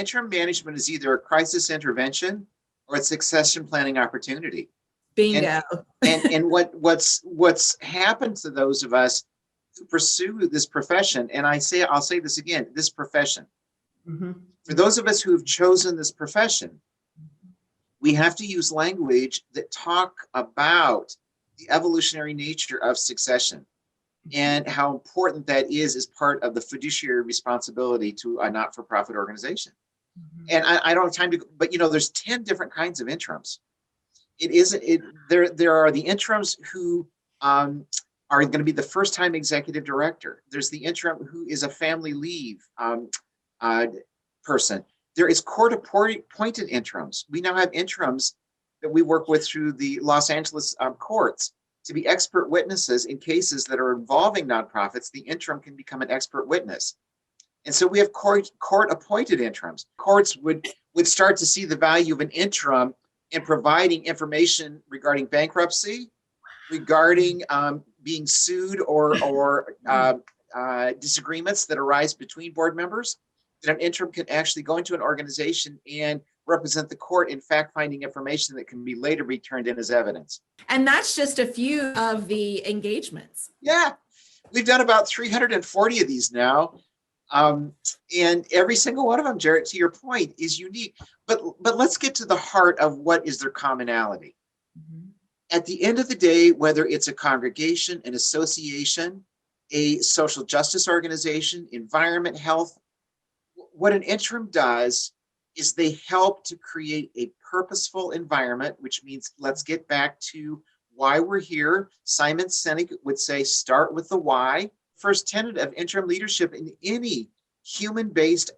interim management is either a crisis intervention or a succession planning opportunity. Bingo. And what's happened to those of us who pursue this profession, and I'll say this again, this profession. Mm-hmm. For those of us who have chosen this profession, we have to use language that talk about the evolutionary nature of succession and how important that is as part of the fiduciary responsibility to a not-for-profit organization. Mm-hmm. And I don't have time to, but there's 10 different kinds of interims. There are the interims who are going to be the first-time executive director. There's the interim who is a family leave person. There is court-appointed interims. We now have interims that we work with through the Los Angeles courts to be expert witnesses in cases that are involving nonprofits. The interim can become an expert witness. And so we have court-appointed interims. Courts would start to see the value of an interim in providing information regarding bankruptcy, regarding being sued or disagreements that arise between board members, that an interim can actually go into an organization and represent the court in fact-finding information that can be later be turned in as evidence. And that's just a few of the engagements. Yeah, we've done about 340 of these now. And every single one of them, Jarrett, to your point, is unique. But let's get to the heart of what is their commonality. Mm-hmm. At the end of the day, whether it's a congregation, an association, a social justice organization, environment, health, what an interim does is they help to create a purposeful environment, which means let's get back to why we're here. Simon Sinek would say, start with the why. First tenet of interim leadership in any human-based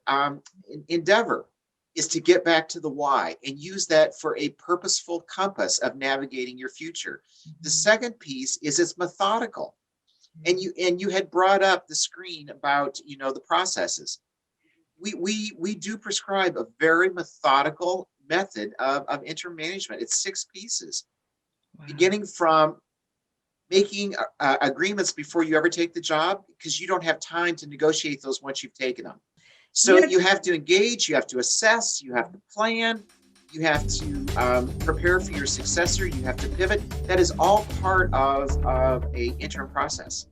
endeavor is to get back to the why and use that for a purposeful compass of navigating your future. Mm-hmm. The second piece is it's methodical. Mm-hmm. And you had brought up the screen about the processes. We do prescribe a very methodical method of interim management. It's 6 pieces, wow. Beginning from making agreements before you ever take the job, because you don't have time to negotiate those once you've taken them. So you have to engage, you have to assess, you have to plan, you have to prepare for your successor, you have to pivot. That is all part of a interim process.